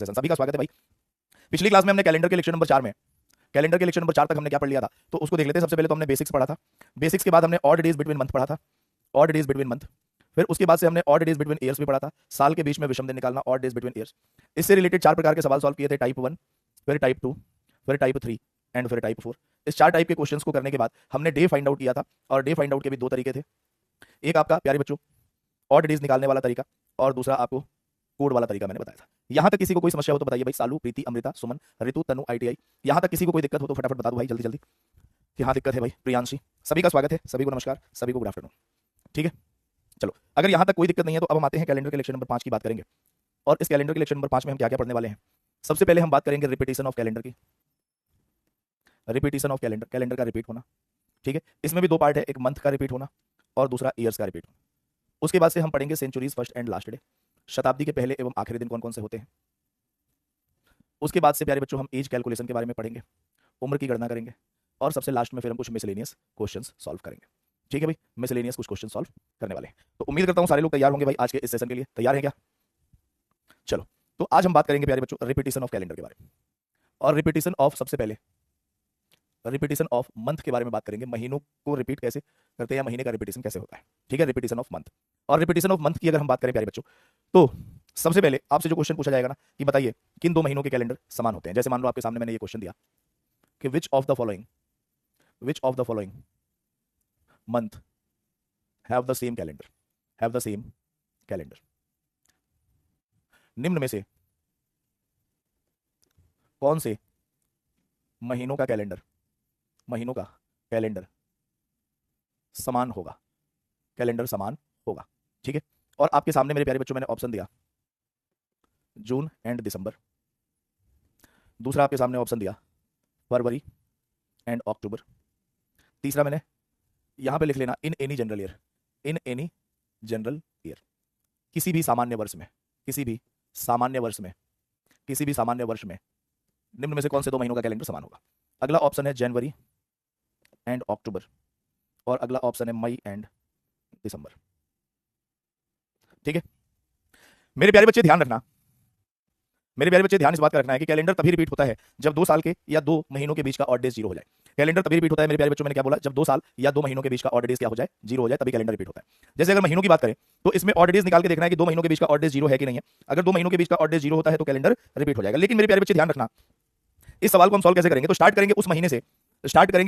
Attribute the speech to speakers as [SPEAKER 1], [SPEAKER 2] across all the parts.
[SPEAKER 1] Session. सभी का स्वागत है भाई। पिछली क्लास में हमने कैलेंडर के लेक्चर नंबर 4 में कैलेंडर के लेक्चर नंबर 4 तक हमने क्या पढ़ लिया था, तो उसको देख लेते हैं। सबसे पहले तो हमने बेसिक्स पढ़ा था। बेसिक्स के बाद हमने ऑड डेज बिटवीन मंथ पढ़ा था, ऑड डेज बिटवीन मंथ। फिर उसके बाद से हमने ऑड डेज बिटवीन ईयर्स भी पढ़ा था, साल के बीच में विषम दिन निकालना, ऑड डेज बिटवीन ईयर्स। इससे रिलेटेड 4 प्रकार के सवाल सॉल्व किए थे, टाइप 1, फिर टाइप 2, फिर टाइप 3 एंड फिर टाइप 4। इस 4 टाइप के क्वेश्चंस को करने के बाद हमने डे फाइंड आउट किया था, और डे फाइंड आउट के भी 2 तरीके थे। एक आपका प्यारे बच्चों ऑड डेज निकालने वाला तरीका, और दूसरा आपको कोड वाला तरीका मैंने बताया था। यहां तक किसी को कोई समस्या हो तो बताइए भाई। सालू, प्रीति, अमृता, सुमन, ऋतु, तनु, ITI, यहां तक किसी को कोई दिक्कत हो तो फटाफट बता दो भाई, जल्दी जल्दी कि हाँ दिक्कत है भाई। प्रियांशी, सभी का स्वागत है, सभी को नमस्कार, सभी को गुड आफ्टरनून। ठीक है, चलो अगर यहां तक कोई दिक्कत नहीं है तो अब हम आते हैं कैलेंडर के लेक्चर नंबर 5 की बात करेंगे। और इस कैलेंडर के लेक्चर नंबर 5 में हम क्या क्या पढ़ने वाले हैं। सबसे पहले हम बात करेंगे रिपीटेशन ऑफ कैलेंडर की। रिपीटेशन ऑफ कैलेंडर, कैलेंडर का रिपीट होना। ठीक है, इसमें भी 2 पार्ट है, एक मंथ का रिपीट होना और दूसरा ईयर्स का रिपीट होना। उसके बाद से हम पढ़ेंगे centuries first and last day, शताब्दी के पहले एवं आखिरी दिन कौन कौन से होते हैं। उसके बाद से प्यारे बच्चों हम एज कैलकुलेशन के बारे में पढ़ेंगे, उम्र की गणना करेंगे, और सबसे लास्ट में फिर हम कुछ मिसलेनियस क्वेश्चंस सॉल्व करेंगे। ठीक है भाई, मिसलेनियस कुछ क्वेश्चन सॉल्व करने वाले हैं। तो उम्मीद करता हूं सारे लोग तैयार होंगे भाई आज के इस सेशन के लिए। तैयार हैं क्या? चलो, तो आज हम बात करेंगे प्यारे बच्चों रिपीटेशन ऑफ कैलेंडर के बारे में, और रिपीटेशन ऑफ, सबसे पहले रिपीटेशन ऑफ मंथ के बारे में बात करेंगे। महीनों को रिपीट कैसे करते हैं या महीने का रिपीटेशन कैसे होता है। ठीक है, रिपीटेशन ऑफ मंथ। और रिपीटेशन ऑफ मंथ की अगर हम बात करें प्यारे बच्चों, तो सबसे पहले आपसे जो क्वेश्चन पूछा जाएगा ना कि बताइए किन 2 महीनों के कैलेंडर समान होते हैं। जैसे मान लो आपके सामने मैंने ये क्वेश्चन दिया कि विच of the following month have the same calendar, निम्न में से कौन से महीनों का कैलेंडर समान होगा, कैलेंडर समान होगा। ठीक है, और आपके सामने मेरे प्यारे बच्चों मैंने ऑप्शन दिया जून एंड दिसंबर। दूसरा आपके सामने ऑप्शन दिया फरवरी एंड अक्टूबर। तीसरा मैंने यहां पे लिख लेना इन एनी जनरल ईयर, किसी भी सामान्य वर्ष में निम्न में से कौन से 2 महीनों का कैलेंडर समान होगा। अगला ऑप्शन है जनवरी एंड अक्टूबर, और अगला ऑप्शन है मई एंड दिसंबर। ठीक है, मेरे प्यारे बच्चे ध्यान रखना, ध्यान इस बात का रखना है कि कैलेंडर तभी रिपीट होता है जब 2 साल के या 2 महीनों के बीच का ऑड डेज 0 हो जाए। कैलेंडर तभी रिपीट होता है मेरे प्यारे बच्चों, मैंने क्या बोला, जब 2 साल या 2 महीनों के बीच का ऑड डेज क्या हो जाए, 0 हो जाए, तभी कैलेंडर रिपीट होता है। जैसे अगर महीनों की बात करें तो इसमें ऑड डेज निकाल के देखना है कि 2 महीनों के बीच का ऑड डेज 0 है कि नहीं है। अगर 2 महीनों के बीच का ऑड डेज 0 होता है तो कैलेंडर रिपीट हो जाएगा। लेकिन मेरे प्यारे बच्चे ध्यान रखना, इस सवाल को हम सॉल्व कैसे करेंगे, तो स्टार्ट करेंगे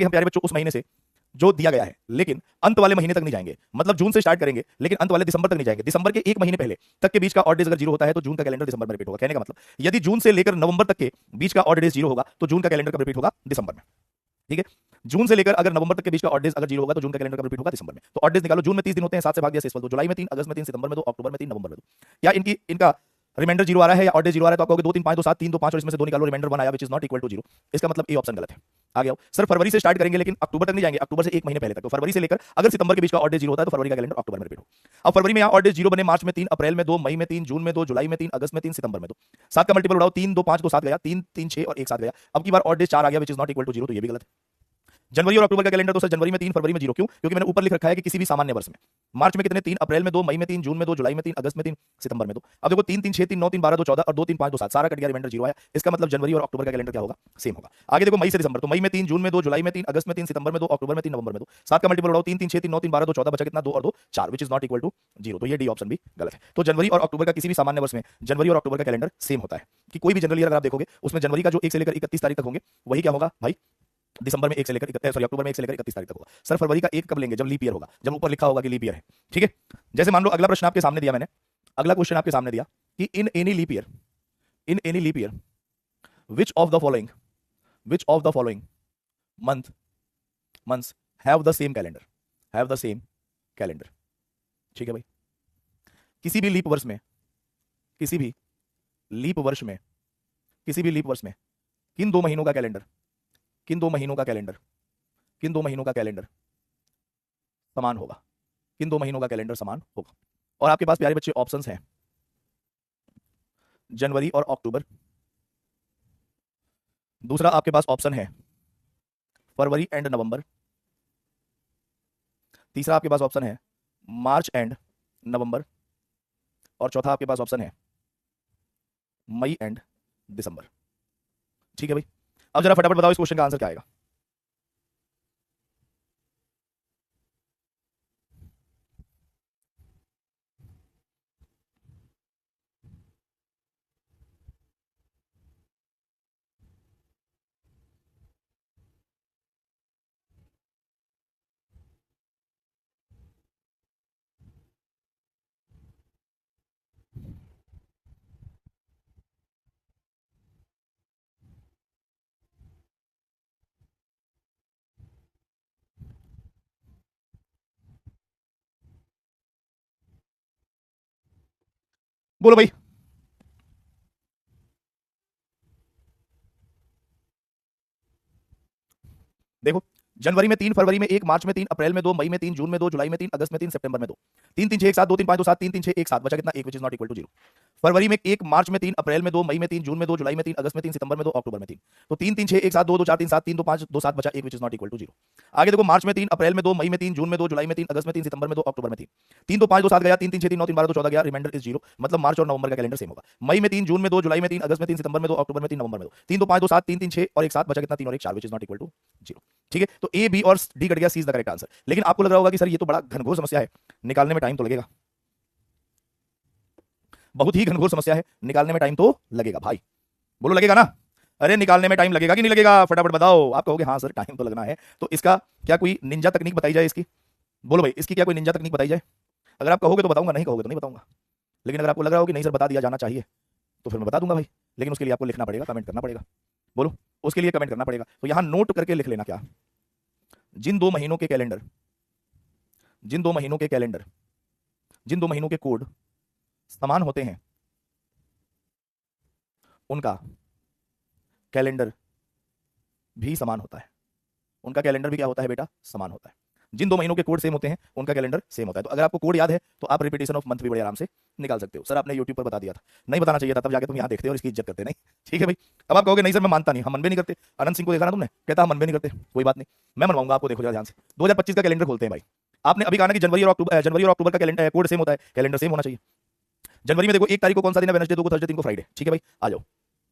[SPEAKER 1] हम प्यारे बच्चों उस महीने से जो दिया गया है, लेकिन अंत वाले महीने तक नहीं जाएंगे। मतलब जून से स्टार्ट करेंगे लेकिन अंत वाले दिसंबर तक नहीं जाएंगे। दिसंबर के 1 महीने पहले तक के बीच का ऑड डेज अगर 0 होता है तो जून का कैलेंडर दिसंबर में रिपीट होगा। कहने का मतलब यदि जून से लेकर नवंबर तक के बीच का ऑड डेज 0 होगा तो जून का कैलेंडर कब रिपीट होगा, दिसंबर में। ठीक है, जून से लेकर अगर नवंबर तक के बीच का ऑड डेज अगर 0 होगा तो जून का कैलेंडर कब रिपीट होगा, दिसंबर में। तो ऑड डेज निकालो, जून में 30 दिन होते हैं, 7 से भाग दिया 6 2, जुलाई में 3, अगस्त में 3, सितंबर में 2, अक्टूबर में 3, नवंबर में 2। क्या इनका रिमाइंडर 0 आ रहा है या ऑड डेज 0 आ रहा है, तो आप कहोगे 2 3 5 2 7 3 2 5 और इसमें से 2 निकालो, रिमाइंडर 1 आया which is not equal to 0। इसका मतलब ए ऑप्शन गलत है। आ गया सर, फरवरी से स्टार्ट करेंगे लेकिन अक्टूबर तक नहीं जाएंगे, अक्टूबर से 1 महीने पहले तक। तो फरवरी से लेकर अगर सितंबर के बीच का ऑड डेज 0 होता है तो फरवरी का कैलेंडर अक्टूबर में रिपीट हो। अब फरवरी में यहां ऑड डेज 0 बने, मार्च में 3, अप्रैल में 2, मई में 3, जून में 2, जुलाई में 3, अगस्त में 3, सितंबर में 2। 7 का मल्टीपल उड़ाओ, 3 2 5 2 7 गया, 3 3 6 और 1 7 गया। अब की बार ऑड डेज 4 आ गया which is not equal to 0, तो ये भी गलत है। जनवरी और अक्टूबर का कैलेंडर तो सर जनवरी में 3, फरवरी में 0, क्यों? क्योंकि मैंने ऊपर लिख रखा है कि किसी भी सामान्य वर्ष में। मार्च में कितने, 3, अप्रैल में 2, मई में 3, जून में 2, जुलाई में 3, अगस्त में 3, सितंबर में 2। अब देखो 3 3 6 3 9 3 12 2 14 और 2 3 5 2 7, सारा कट गया, रिमाइंडर 0 आया। इसका मतलब जनवरी और अक्टूबर का कैलेंडर क्या होगा, सेम होगा। आगे देखो मई से दिसंबर, तो मई में 3, जून में 2, जुलाई में 3, अगस्त में 3, सितंबर में 2, अक्टूबर में 3, नवंबर में 2। 7 का मल्टीपल उड़ाओ, 3 3 6 3 9 3 12 2 14, बचा कितना, 2 और 2 4 which is not equal to 0। तो ये डी ऑप्शन भी गलत है। तो जनवरी और अक्टूबर का किसी भी सामान्य वर्ष में जनवरी और अक्टूबर का कैलेंडर सेम होता है। कि कोई भी जनरल ईयर अगर आप देखोगे उसमें जनवरी का जो 1 से लेकर 31 तारीख तक होंगे वही क्या होगा भाई, दिसंबर में 1 से लेकर अक्टूबर में 1 से लेकर 31 तारीख तक होगा। सर फरवरी का 1 कब लेंगे, जब लीप ईयर होगा, जब ऊपर लिखा होगा कि लीप ईयर है। ठीक है, जैसे मान लो अगला प्रश्न आपके सामने दिया मैंने, अगला क्वेश्चन आपके सामने दिया कि in any leap year which of the following months have the same calendar. ठीक है भाई, किसी भी लीप वर्ष में किन 2 महीनों का कैलेंडर समान होगा, और आपके पास प्यारे बच्चे ऑप्शंस हैं जनवरी और अक्टूबर। दूसरा आपके पास ऑप्शन है फरवरी एंड नवंबर। तीसरा आपके पास ऑप्शन है मार्च एंड नवंबर, और चौथा आपके पास ऑप्शन है मई एंड दिसंबर। ठीक है भाई, अब जरा फटाफट बताओ इस क्वेश्चन का आंसर क्या आएगा। बोलो भाई। देखो, जनवरी में 3, फरवरी में 1, मार्च में 3, अप्रैल में 2, मई में 3, जून में 2, जुलाई में 3, अगस्त में 3, सितंबर में 2। 3 3 6 1 7 2 3 5 2 7 3 3 6 1 7 बचा कितना 1 which is not equal to 0। फरवरी में 1, मार्च में 3, अप्रैल में 2, मई में 3, जून में 2, जुलाई में 3, अगस्त में 3, सितंबर में 2, अक्टूबर में 3। तो 3 3 6 1 7 2 2 4 3 7 3 2 5 2 7 बचा 1 which is not equal to 0। आगे देखो, मार्च में 3, अप्रैल में 2, मई में 3, जून में 2, जुलाई में 3, अगस्त में 3, सितंबर में 2, अक्टूबर में 3। 3 2 5 2 7 गया, 3 3 6 3 9 3 12 2 14 गया, रिमाइंडर इज 0। मतलब मार्च और नवंबर का कैलेंडर सेम होगा। मई में 3, जून में 2, जुलाई में 3, अगस्त में 3, सितंबर में 2, अक्टूबर में 3, नवंबर में 2। 3 2 5 2 7 3 3 6 और 1 7 बचा कितना 3 और 1 4 which is not equal to 0। ठीक है, तो ए बी और डी कट गया, c is the correct answer. लेकिन आपको लग रहा होगा कि सर ये तो बड़ा घनघोर समस्या है, निकालने में टाइम तो लगेगा। बहुत ही घनघोर समस्या है, निकालने में टाइम तो लगेगा भाई। बोलो लगेगा ना। अरे निकालने में टाइम लगेगा कि नहीं लगेगा, फटाफट बताओ। आप कहोगे हाँ सर टाइम तो लगना है, तो इसका क्या कोई निंजा तकनीक बताई जाए इसकी। बोलो भाई, इसकी क्या कोई निंजा तकनीक बताई जाए। अगर आप कहोगे तो बताऊंगा, नहीं कहोगे तो नहीं बताऊंगा। लेकिन अगर आपको लग रहा हो कि नहीं सर बता दिया जाना चाहिए, तो फिर मैं बता दूंगा भाई। लेकिन उसके लिए आपको लिखना पड़ेगा, कमेंट करना पड़ेगा। बोलो, उसके लिए कमेंट करना पड़ेगा। तो यहां नोट करके लिख लेना क्या, जिन 2 महीनों के कैलेंडर, जिन 2 महीनों के कैलेंडर, जिन 2 महीनों के कोड समान होते हैं, उनका कैलेंडर भी समान होता है। उनका कैलेंडर भी क्या होता है बेटा, समान होता है। जिन 2 महीनों के कोड सेम होते हैं, उनका कैलेंडर सेम होता है। तो अगर आपको कोड याद है तो आप रिपीटेशन ऑफ मंथ भी बड़े आराम से निकाल सकते हो। सर आपने यूट्यूब पर बता दिया था, नहीं बताना चाहिए था, तब जाके तुम यहाँ देखते हो और इसकी इज्जत करते नहीं। ठीक है भाई, अब आप कहोगे नहीं सर मैं मानता नहीं, हम मन भी नहीं करते। अनंत सिंह को देखा ना तुमने, कहता हम मन भी नहीं करते। कोई बात नहीं, मैं मनवाऊंगा आपको। देखो जरा ध्यान से, 2025 का कैलेंडर खोलते हैं भाई। आपने अभी कहा ना कि जनवरी और अक्टूबर का कैलेंडर कोड सेम होता है, कैलेंडर सेम होना चाहिए। जनवरी में देखो 1 तारीख को कौन सा दिन है, वेडनेसडे, 2 को थर्सडे, 3 को फ्राइडे। ठीक है भाई, आ जाओ।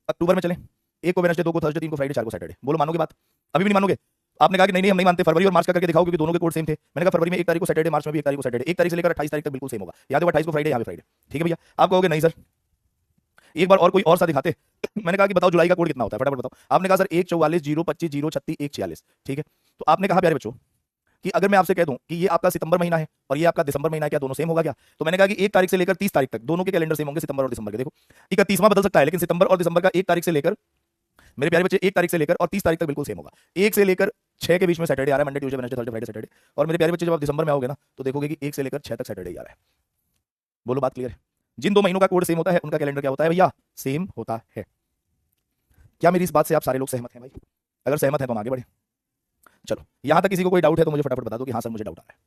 [SPEAKER 1] अक्टूबर में चलें, 1 को वेडनेसडे, 2 को थर्सडे, 3 को फ्राइडे, 4 को सैटरडे। बोलो मानोगे बात, अभी भी नहीं मानोगे। आपने कहा कि नहीं नहीं हम नहीं मानते, फरवरी और मार्च का करके दिखाओ क्योंकि दोनों के कोड सेम थे। मैंने कहा फरवरी में 1 तारीख को सैटरडे, मार्च में भी 1 तारीख को सैटरडे। 1 तारीख से लेकर 28 तारीख तक बिल्कुल सेम होगा। याद होगा 28 को फ्राइडे, यहाँ पे फ्राइडे। ठीक है भैया, आप कहोगे नहीं सर एक बार और कोई और सा दिखाते। मैंने कहा कि बताओ जुलाई का कोड कितना होता है, फटाफट बताओ। आपने कहा सर 1 44 0 25 0 36 1 46। ठीक है, तो आपने कहा प्यारे बच्चों कि अगर मैं आपसे कह दूं कि ये आपका सितंबर महीना है और ये आपका दिसंबर महीना है, क्या दोनों सेम होगा क्या। तो मैंने कहा कि 1 तारीख से लेकर 30 तारीख तक दोनों के कैलेंडर सेम होंगे, सितंबर और दिसंबर के। देखो 31वां बदल सकता है, लेकिन सितंबर और दिसंबर का 1 तारीख से लेकर, मेरे प्यारे बच्चे 1 तारीख से लेकर और 30 तारीख तक बिल्कुल सेम होगा। 1 से लेकर 6 के बीच में सैटरडे आ रहा है, Monday Tuesday Wednesday Thursday Friday Saturday. और मेरे प्यारे बच्चे जब आप दिसंबर में आओगे ना तो देखोगे कि 1 से लेकर 6 तक सैटरडे ही आ रहा है। बोलो बात क्लियर है। जिन 2 महीनों का कोड सेम होता है उनका कैलेंडर क्या होता है भैया, सेम होता है। क्या मेरी इस बात से आप सारे लोग सहमत हैं भाई। अगर सहमत हैं तो हम आगे बढ़े। चलो, यहां तक किसी को कोई डाउट है तो मुझे फटाफट बता दो कि हाँ सर मुझे डाउट आ रहा है।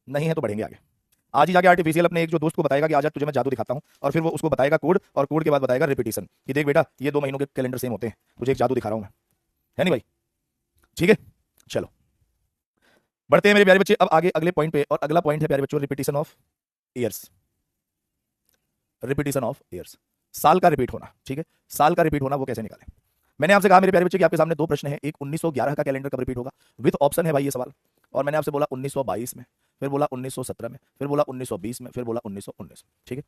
[SPEAKER 1] नहीं है तो बढ़ेंगे आगे। आज ही जाके आर्टिफिशियल अपने एक जो दोस्त को बताएगा कि आज तुझे मैं जादू दिखाता हूं, और फिर वो उसको बताएगा कोड, और कोड के बाद बताएगा रिपीटेशन कि देख बेटा ये 2 महीनों के कैलेंडर सेम होते हैं, तुझे एक जादू दिखा रहा हूं मैं। है नहीं भाई, ठीक है। चलो बढ़ते हैं मेरे प्यारे बच्चे अब आगे अगले पॉइंट पे, और अगला पॉइंट है प्यारे बच्चों repetition of years. Repetition of years, साल का रिपीट होना। ठीक है, साल का रिपीट होना वो कैसे निकालें। मैंने आपसे कहा मेरे प्यारे बच्चे कि आपके सामने 2 प्रश्न है। एक 1911 का कैलेंडर कब रिपीट होगा, विद ऑप्शन है भाई ये सवाल। और मैंने आपसे बोला 1922 में, फिर बोला 1917 में, फिर बोला 1920 में, फिर बोला 1919। ठीक है,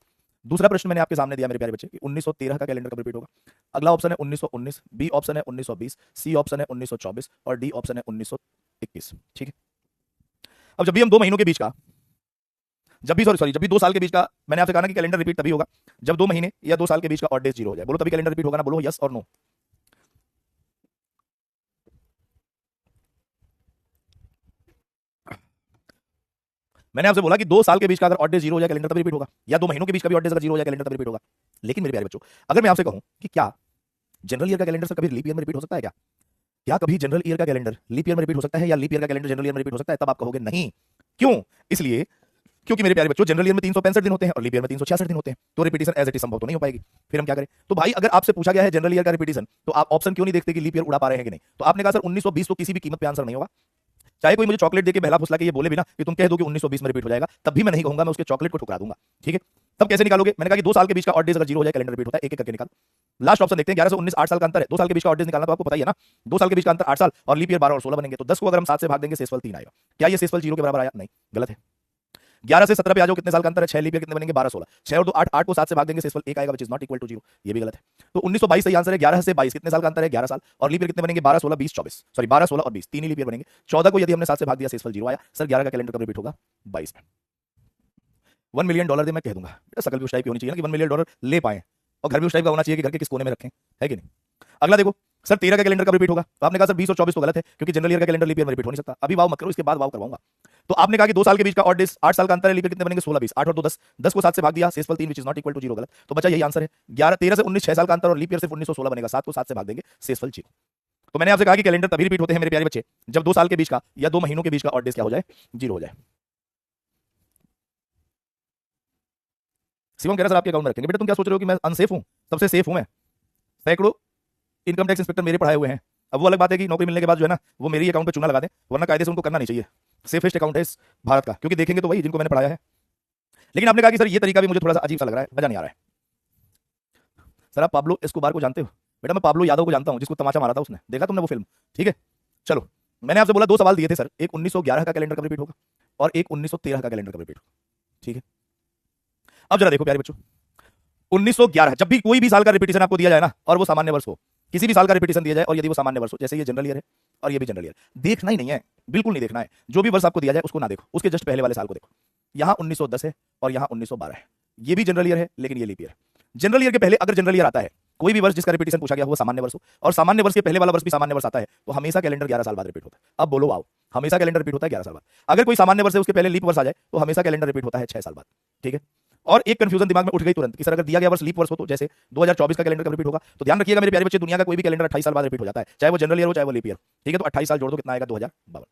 [SPEAKER 1] दूसरा प्रश्न मैंने आपके सामने दिया मेरे प्यारे बच्चे कि 1913 का कैलेंडर कब रिपीट होगा। अगला ऑप्शन है 1919, बी ऑप्शन है 1920, सी ऑप्शन है 1924 और डी ऑप्शन है 1921। ठीक है, अब जब भी हम 2 महीनों के बीच का, जब भी जब भी 2 साल के बीच का, मैंने आपसे कहा ना कि कैलेंडर रिपीट तभी होगा जब 2 महीने या 2 साल के बीच का ऑड डेज 0 हो जाए। बोलो तभी कैलेंडर रिपीट होगा ना, बोलो यस और नो। मैंने आपसे बोला कि 2 साल के बीच का अगर ऑड डे 0 हो जाए कैलेंडर तभी रिपीट होगा, या 2 महीनों के बीच का भी ऑड डे अगर 0 हो जाए कैलेंडर तभी रिपीट होगा। लेकिन मेरे प्यारे बच्चों, अगर मैं आपसे कहूं कि क्या जनरल ईयर का कैलेंडर सर कभी लीप ईयर में रिपीट हो सकता है क्या, क्या कभी जनरल ईयर का कैलेंडर लीप ईयर में रिपीट हो सकता है, या लीप ईयर का कैलेंडर जनरल ईयर में रिपीट हो सकता है। तब आप कहोगे नहीं, क्यों। इसलिए क्योंकि मेरे प्यारे बच्चों जनरल ईयर में 365 दिन होते हैं और लीप ईयर में 366 दिन होते हैं, तो रिपीटेशन एज इट इज संभव तो नहीं हो पाएगी। फिर हम क्या करें। तो भाई अगर आपसे पूछा गया है जनरल ईयर का रिपीटेशन, तो आप ऑप्शन क्यों नहीं देखते कि लीप ईयर उड़ा पा रहे हैं कि नहीं। तो आपने कहा सर 1920 तो किसी भी कीमत पे आंसर नहीं होगा। चाहे कोई मुझे चॉकलेट देके बहला फुसला के ये बोले भी ना कि तुम कह दो कि 1920 में रिपीट हो जाएगा, तब भी मैं नहीं कहूंगा, मैं उसके चॉकलेट को ठुकरा दूंगा। ठीक है, तब कैसे निकालोगे? मैंने कहा कि 2 साल के बीच का ऑड डेज अगर जीरो हो जाए कैलेंडर रिपीट होता है, एक एक करके निकाल। लास्ट ऑप्शन देखते हैं, 11 से 19 8 साल का अंतर है, 2 साल के बीच का ऑड डेज निकालना तो आपको पता ही है ना। 2 साल के बीच का अंतर 8 साल और लीप ईयर 12 और 16 बनेंगे, तो 10 को अगर हम 7 से भाग देंगे शेषफल 3 आएगा। क्या ये शेषफल 0 के बराबर आया? नहीं, गलत है। 11 से 17 पे आ जाओ, कितने साल का अंतर है? 6 लीप ईयर कितने बनेंगे? 12 16, 6 और 2 8, 8 को 7 से भाग देंगे शेषफल 1 आएगा, which is not equal to 0, ये भी गलत है। तो 1922 सही आंसर है। 11 से 22 कितने साल का अंतर है? 11 साल और लीप ईयर कितने बनेंगे? 12 16 20 24, सॉरी 12 16 और 20, तीन ही लीप ईयर बनेंगे। 14 को यदि हमने 7 से भाग दिया शेषफल 0 आया। सर 11 का कैलेंडर कब रिपीट होगा? 22 में। $1 मिलियन दे, मैं कह दूंगा बेटा, शकल भी उस टाइप की होनी चाहिए ना कि $1 मिलियन ले पाए, और घर भी उस टाइप का होना चाहिए कि घर के किस कोने में रखें, है कि नहीं। अगला देखो सर, 13 का कैलेंडर कब रिपीट होगा? तो आपने कहा सर 20 और 24 तो गलत है, क्योंकि जनरल ईयर का कैलेंडर लीप ईयर में रिपीट हो नहीं सकता। अभी वाव मत करो, इसके बाद वाव करवाऊंगा। तो आपने कहा कि 2 साल के बीच का ऑड डेज 8 साल का अंतर है, लीप ईयर कितने बनेंगे? 16 20, 8 और 2 10, 10 को 7 से भाग दिया शेषफल 3, which is not equal to 0, गलत। तो बचा यही आंसर है। 11 13 से 19 6 साल का अंतर और लीप ईयर सिर्फ 1916 बनेगा, 7 को 7 से भाग देंगे शेषफल 0। तो मैंने आपसे कहा कि कैलेंडर तभी रिपीट होते हैं मेरे प्यारे बच्चे, जब 2 साल के बीच का या 2 महीनों के बीच का ऑड डेज क्या हो जाए? 0 हो जाए। शिवम कह रहा सर आपके अकाउंट में रखेंगे। बेटा तुम क्या सोच रहे हो कि मैं अनसेफ हूं? सबसे सेफ हूं मैं। सैकड़ों इनकम टैक्स इंस्पेक्टर मेरे पढ़ाए हुए हैं। अब वो अलग बात है कि नौकरी मिलने के बाद जो है ना, वो मेरी अकाउंट पे चूना लगा दें, वरना कायदे से उनको करना नहीं चाहिए। सेफेस्ट अकाउंट है इस भारत का, क्योंकि देखेंगे तो वही जिनको मैंने पढ़ाया है। लेकिन आपने कहा कि सर ये तरीका भी मुझे थोड़ा सा अजीब सा लग रहा है, मजा नहीं आ रहा है। सर आप पाब्लो एस्कोबार को जानते हो? बेटा मैं पाब्लो यादव को जानता हूं, जिसको तमाचा मारा था उसने, देखा तुमने वो फिल्म? ठीक है चलो, मैंने आपसे बोला 2 सवाल दिए थे सर, एक 1911 का कैलेंडर कब रिपीट होगा और एक 1913 का कैलेंडर कब रिपीट होगा। ठीक है, अब जरा देखो प्यारे बच्चों, 1911 जब भी कोई भी साल का रिपीटेशन आपको दिया जाए ना, और वो सामान्य वर्ष हो, किसी भी साल का रिपीटेशन दिया जाए और यदि वो सामान्य वर्ष हो, जैसे ये जनरल ईयर है और ये भी जनरल ईयर, देखना ही नहीं है, बिल्कुल नहीं देखना है। जो भी वर्ष आपको दिया जाए उसको ना देखो, उसके जस्ट पहले वाले साल को देखो। यहां 1910 है और यहां 1912 है, ये भी जनरल ईयर है लेकिन ये लीप ईयर है। जनरल ईयर के पहले अगर जनरल ईयर आता है, कोई भी वर्ष जिसका रिपीटेशन पूछा गया वो सामान्य वर्ष हो, और सामान्य वर्ष के पहले वाला वर्ष भी सामान्य वर्ष आता है, तो हमेशा कैलेंडर 11 साल बाद रिपीट होता है। अब बोलो आओ, हमेशा कैलेंडर रिपीट होता है 11 साल बाद। अगर कोई सामान्य वर्ष है उसके पहले लीप वर्ष आ जाए तो हमेशा कैलेंडर रिपीट होता है 6 साल बाद। ठीक है, और एक कंफ्यूजन दिमाग में उठ गई तुरंत कि सर अगर दिया गया वर्ष लीप वर्ष हो, तो जैसे 2024 का कैलेंडर कब रिपीट होगा? तो ध्यान रखिएगा मेरे प्यारे बच्चे, दुनिया का कोई भी कैलेंडर 28 साल बाद रिपीट हो जाता है, चाहे वो जनरल ईयर हो चाहे वो लीप ईयर। ठीक है, तो 28 साल जोड़ दो, कितना आएगा? 2052।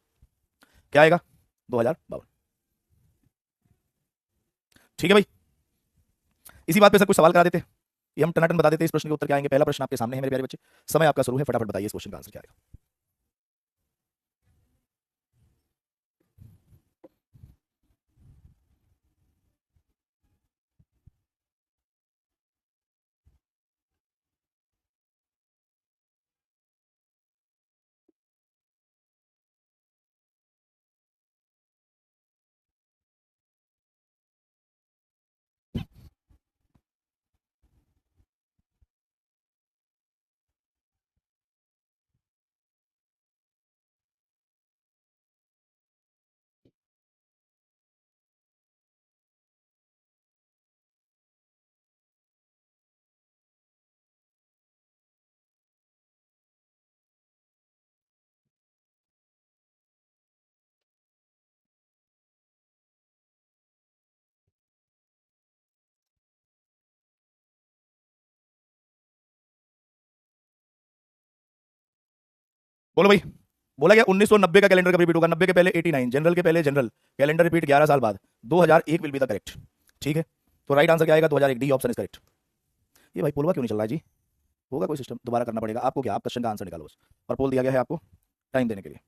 [SPEAKER 1] क्या आएगा? 2052। ठीक है भाई, इसी बात पे सर कुछ सवाल करा देते, ये हम टनाटन बता देते इस प्रश्न के उत्तर क्या आएंगे। पहला प्रश्न आपके सामने है मेरे प्यारे बच्चे, समय आपका शुरू है, फटाफट बताइए इस क्वेश्चन का आंसर क्या आएगा। बोलो भाई, बोला गया 1990 का कैलेंडर कब रिपीट होगा? 90 के पहले 89, जनरल के पहले जनरल, कैलेंडर रिपीट 11 साल बाद, 2001 विल बी द करेक्ट। ठीक है, तो राइट आंसर क्या आएगा? 2001, डी ऑप्शन इज करेक्ट। ये भाई पोलवा क्यों नहीं चल रहा है जी? होगा कोई सिस्टम, दोबारा करना पड़ेगा आपको। क्या आप क्वेश्चन का आंसर निकालो बस, और पोल दिया गया है आपको टाइम देने के लिए।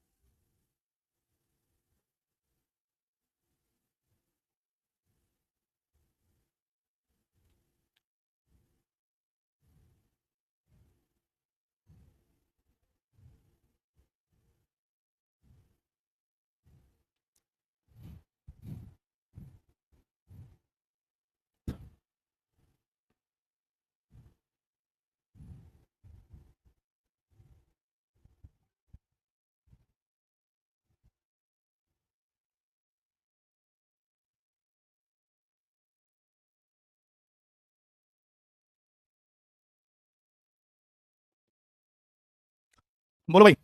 [SPEAKER 1] बोलो भाई,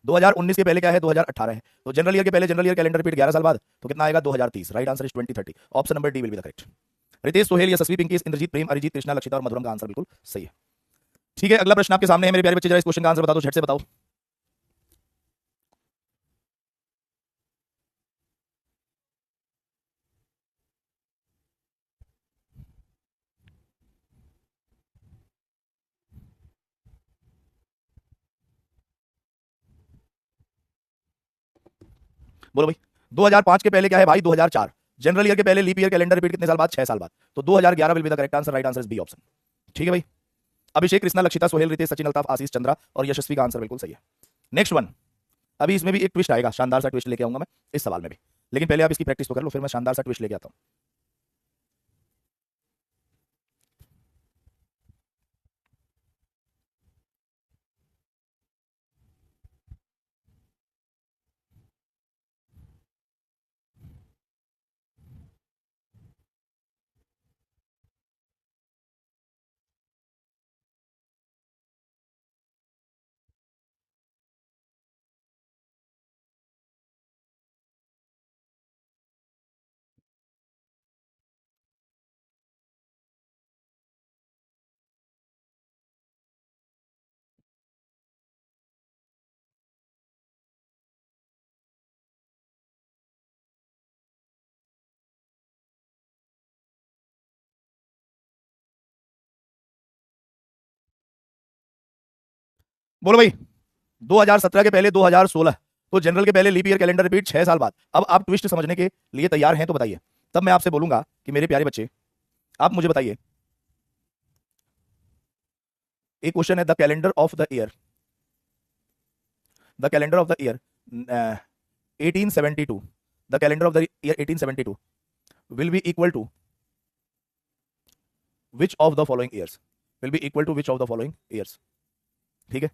[SPEAKER 1] 2019 के पहले क्या है? 2018 है, तो जनरल ईयर के पहले जनरल ईयर कैलेंडर रिपीट 11 साल बाद, तो कितना आएगा? 2030। Right answer is 2030, option number D will be the correct. Ritesh, Sohail, Yashasvi, Pinky, Indrajit, Prem, Arijit, Krishna, Lakshita और मधुरम का आंसर बिल्कुल सही है। ठीक है, अगला प्रश्न आपके सामने है मेरे प्यारे बच्चे, जरा इस क्वेश्चन का आंसर बता दो, झट से बताओ। बोलो भाई, 2005 के पहले क्या है भाई? 2004, जनरल ईयर के पहले लीप ईयर कैलेंडर रिपीट कितने साल बाद? 6 साल बाद। तो 2011 will be the correct answer. Right answer is B option. ठीक है भाई। अभिषेक, कृष्णा, लक्षिता, सोहेल, रितेश, सचिन, अल्ताफ, आशीष, चंद्रा और यशस्वी का आंसर बिल्कुल सही है। Next one. अभी इसमें भी एक ट्विस्ट आएगा, शानदार सा ट्विस्ट लेके आऊंगा मैं इस सवाल में भी, लेकिन पहले आप इसकी प्रैक्टिस तो कर लो, फिर मैं शानदार सा ट्विस्ट लेके आता हूं। बोलो भाई। 2017 के पहले 2016, तो जनरल के पहले लीप ईयर कैलेंडर रिपीट 6 साल बाद। अब आप ट्विस्ट समझने के लिए तैयार हैं तो बताइए, तब मैं आपसे बोलूंगा कि मेरे प्यारे बच्चे आप मुझे बताइए। एक क्वेश्चन है, the calendar of the year, the calendar of the year 1872, the calendar of the year 1872 will be equal to which of the following years? Will be equal to which of the following years? ठीक है।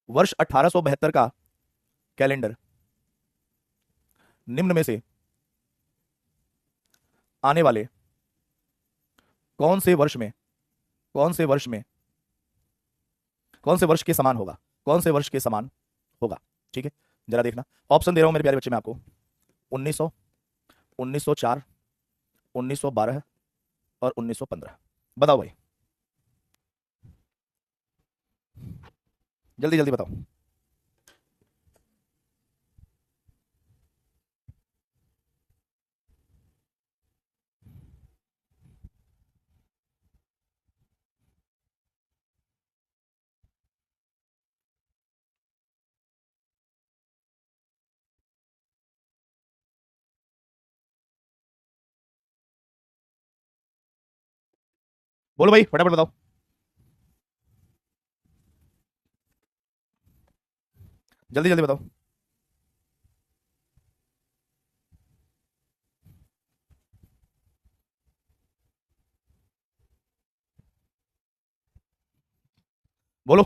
[SPEAKER 1] वर्ष 1872 का calendar निम्न में से आने वाले कौन से वर्ष में, कौन से वर्ष में, कौन से वर्ष के समान होगा? कौन से वर्ष के समान होगा? ठीक है, जरा देखना। ऑप्शन दे रहा हूं मेरे प्यारे बच्चे मैं आपको। 1900, 1904, 1912 और 1915। बताओ भाई, जल्दी जल्दी बताओ। बोलो भाई, फटाफट बताओ। जल्दी जल्दी बताओ। बोलो।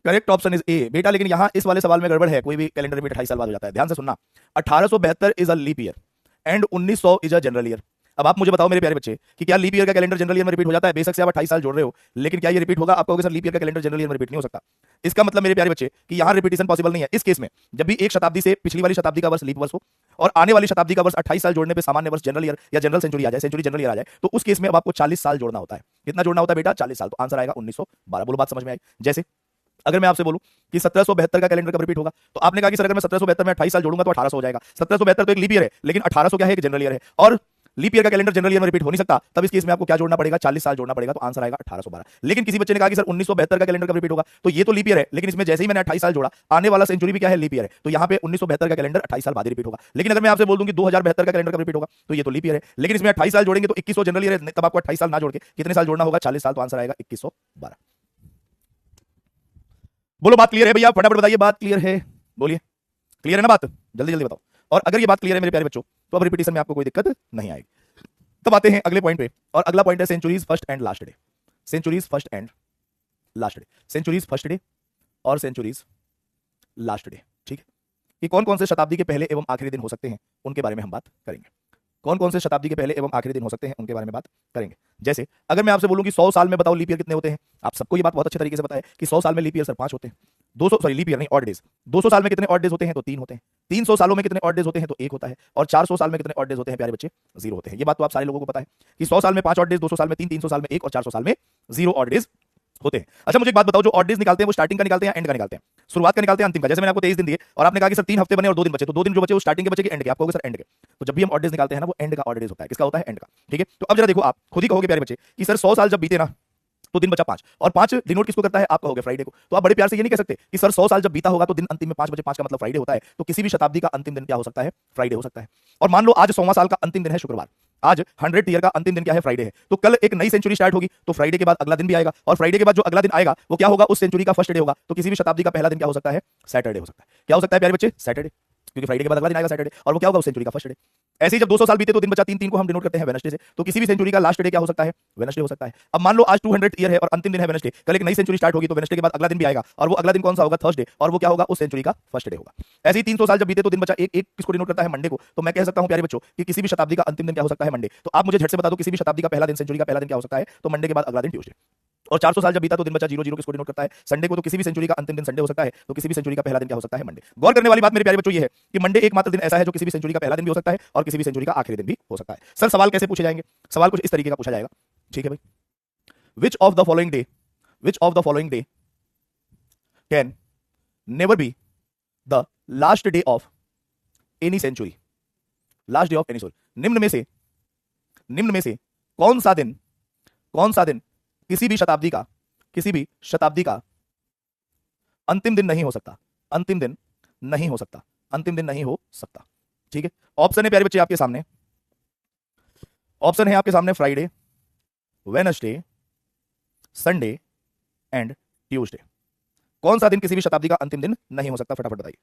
[SPEAKER 1] करेक्ट ऑप्शन इज ए बेटा, लेकिन यहां इस वाले सवाल में गड़बड़ है। कोई भी कैलेंडर रिपीट 28 साल बाद हो जाता है। ध्यान से सुनना। 1872 is a leap year and 1900 is a general year. अब आप मुझे बताओ मेरे प्यारे बच्चे कि क्या लीप ईयर का कैलेंडर जनरल ईयर में रिपीट हो जाता है? बेशक से आप 28 साल जोड़ रहे हो, लेकिन क्या ये रिपीट होगा? आप कहोगे सर लीप ईयर का कैलेंडर जनरल ईयर में रिपीट नहीं हो सकता। इसका मतलब मेरे प्यारे बच्चे कि यहां रिपीटेशन पॉसिबल नहीं है। इस केस में जब भी एक शताब्दी से पिछली वाली शताब्दी का वर्ष लीप वर्ष हो और आने वाली शताब्दी का वर्ष 28 साल जोड़ने पे सामान्य वर्ष जनरल ईयर या जनरल सेंचुरी आ जाए, सेंचुरी जनरल ईयर आ जाए, तो उस केस में अब आपको 40 साल जोड़ना होता है। कितना जोड़ना होता है बेटा? 40 साल। तो आंसर आएगा 1912। बोलो, बात समझ में आई? जैसे अगर मैं आपसे बोलूं कि 1772 का कैलेंडर कब रिपीट होगा, तो आपने कहा कि सर अगर मैं 1772 में 28 साल जोड़ूंगा तो 1800 हो जाएगा। 1772 तो एक लीप ईयर है, लेकिन 1800 क्या है? एक जनरल ईयर है, और लीप ईयर का कैलेंडर जनरल ईयर में रिपीट हो नहीं सकता। तब इस केस में आपको क्या जोड़ना पड़ेगा? 40 साल जोड़ना पड़ेगा। तो आंसर आएगा 1812। लेकिन किसी बच्चे ने कहा कि सर 1972 का कैलेंडर कब रिपीट होगा, तो ये तो लीप ईयर है, लेकिन इसमें जैसे ही मैंने 28 साल जोड़ा, आने वाला सेंचुरी भी क्या है? लीप ईयर है। तो यहाँ पे 1972 का कैलेंडर 28 साल बाद रिपीट होगा। लेकिन अगर मैं आपसे बोल दूं कि 2072 का कैलेंडर कब रिपीट होगा, तो ये तो लीप ईयर है, लेकिन इसमें 28 साल जोड़ेंगे तो 2100 जनरल ईयर है। तब आपको 28 साल ना जोड़ के कितने साल जोड़ना होगा? 40 साल। तो आंसर आएगा 2112। बोलो, बात क्लियर है भैया? फटाफट बताइए, बात क्लियर है? बोलिए, क्लियर है ना बात? जल्दी जल्दी बताओ। और अगर ये बात क्लियर है मेरे प्यारे बच्चों, तो अब रिपीटेशन में आपको कोई दिक्कत नहीं आएगी। तब आते हैं अगले पॉइंट पे, और अगला पॉइंट है centuries first and last day. Centuries first and last day, centuries first day और सेंचुरीज लास्ट डे। ठीक है, कि कौन कौन से शताब्दी के पहले एवं आखिरी दिन हो सकते हैं, उनके बारे में हम बात करेंगे। कौन कौन से शताब्दी के पहले एवं आखिरी दिन हो सकते हैं, उनके बारे में बात करेंगे। जैसे अगर मैं आपसे बोलूं कि 100 साल में बताओ लीप ईयर कितने होते हैं, आप सबको ये बात बहुत अच्छे तरीके से पता है कि 100 साल में लीप ईयर सर 5 होते हैं। 200 सॉरी लीप ईयर नहीं, ऑड डेज। 200 साल में कितने ऑड डेज होते हैं? तो 3 होते हैं। 300 सालों में कितने ऑड डेज होते हैं? तो 1 होता है। और 400 साल में कितने ऑड डेज होते हैं प्यारे बच्चे? 0 होते हैं। ये बात तो आप सारे लोगों को पता है कि 100 साल में 5 ऑड डेज, 200 साल में 3, 300 साल में 1 और 400 साल में 0 ऑड डेज होते हैं। अच्छा, मुझे एक बात बताओ, जो ऑड डेज निकालते हैं वो स्टार्टिंग का निकालते हैं या एंड का निकालते हैं? शुरुआत का निकालते हैं, अंतिम का? जैसे मैंने आपको 23 दिन दिए और आपने कहा कि सर 3 हफ्ते बने और 2 दिन बचे, तो 2 दिन जो बचे वो स्टार्टिंग के बचे कि एंड के? आप कहोगे सर एंड के। तो जब भी हम ऑड डेज निकालते हैं ना, वो एंड का ऑड डेज होता है। किसका होता है? एंड का। ठीक है, तो अब जरा देखो, आप खुद ही कहोगे प्यारे बच्चे कि सर 100 साल जब बीते ना, तो दिन बचा 5, और 5 डिनोट किसको करता है? आप कहोगे फ्राइडे को। तो आप बड़े प्यार से ये नहीं कह सकते कि सर 100 साल जब बीता होगा तो दिन अंतिम में 5 बजे 5 का मतलब फ्राइडे होता है। तो किसी भी शताब्दी का अंतिम दिन क्या हो सकता है? फ्राइडे हो सकता है। और मान लो आज 100वां साल का अंतिम दिन है शुक्रवार, आज 100th ईयर का अंतिम दिन क्या है? फ्राइडे है। तो कल एक नई सेंचुरी स्टार्ट होगी, तो फ्राइडे के बाद अगला दिन भी आएगा, और फ्राइडे के बाद जो अगला दिन आएगा वो क्या होगा? उस सेंचुरी का फर्स्ट डे होगा। तो किसी भी शताब्दी का पहला दिन क्या हो सकता है? सैटरडे हो सकता है। क्या हो सकता है प्यारे बच्चे? सैटरडे, क्योंकि फ्राइडे के बाद अगला दिन आएगा सैटरडे, और वो क्या होगा? उस सेंचुरी का फर्स्ट डे। ऐसे ही जब 200 साल बीते तो दिन बचा 3 को हम डिनोट करते हैं वेडनेसडे से। तो किसी भी सेंचुरी का लास्ट डे क्या हो सकता है? वेडनेसडे हो सकता है। अब मान लो आज 200th ईयर है और अंतिम दिन है वेडनेसडे, कल एक नई सेंचुरी स्टार्ट होगी, तो वेडनेसडे के बाद अगला दिन भी आएगा, और वो अगला दिन कौन सा होगा? थर्सडे, और वो क्या होगा? उस सेंचुरी का फर्स्ट डे होगा। ऐसे ही 300 साल जब बीते तो दिन बचा एक किसको डिनोट करता है? मंडे को। तो मैं कह सकता हूं प्यारे बच्चों कि किसी भी शताब्दी का अंतिम दिन क्या हो सकता है? मंडे। तो आप मुझे झट से बता दो किसी भी शताब्दी का पहला दिन, सेंचुरी का पहला दिन क्या हो सकता है? तो मंडे के बाद अगला दिन ट्यूसडे। और 400 साल जब बीता तो दिन बचा 00 किसको डिनोट करता है? संडे को। तो किसी भी सेंचुरी का अंतिम दिन संडे हो सकता है। तो किसी भी सेंचुरी का पहला दिन क्या हो सकता है? मंडे। गौर करने वाली बात मेरे प्यारे बच्चों ये है कि मंडे एकमात्र दिन ऐसा है जो किसी भी सेंचुरी का पहला दिन भी हो सकता है और किसी भी सेंचुरी का आखिरी दिन भी हो सकता है। सर सवाल कैसे पूछे जाएंगे? सवाल कुछ इस तरीके का पूछा जाएगा, ठीक है भाई। Which of the following day can never be the last day of any century? Last day of any century. निम्न में से कौन सा दिन किसी भी शताब्दी का अंतिम दिन नहीं हो सकता? अंतिम दिन नहीं हो सकता। ठीक है, ऑप्शन है प्यारे बच्चे आपके सामने, ऑप्शन है आपके सामने Friday, Wednesday, Sunday and Tuesday. कौन सा दिन किसी भी शताब्दी का अंतिम दिन नहीं हो सकता? फटाफट बताइए,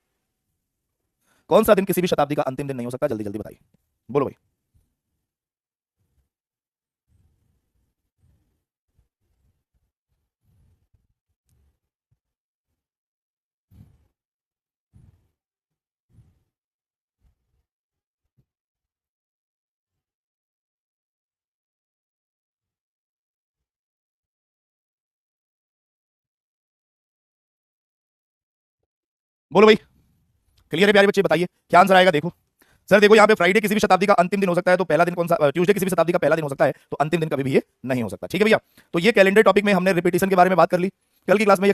[SPEAKER 1] कौन सा दिन किसी भी शताब्दी का अंतिम दिन नहीं हो सकता? जल्दी जल्दी बताइए, बोलो भाई। बोलो भाई, क्लियर है प्यारे बच्चे? बताइए क्या आंसर आएगा। देखो सर, देखो यहाँ पे फ्राइडे किसी भी शताब्दी का अंतिम दिन हो सकता है, तो पहला दिन कौन सा? ट्यूसडे किसी भी शताब्दी का पहला दिन हो सकता है, तो अंतिम दिन कभी भी ये नहीं हो सकता। ठीक है भैया, तो ये कैलेंडर टॉपिक में हमने रिपीटिशन के बारे में बात कर ली। कल की क्लास में ये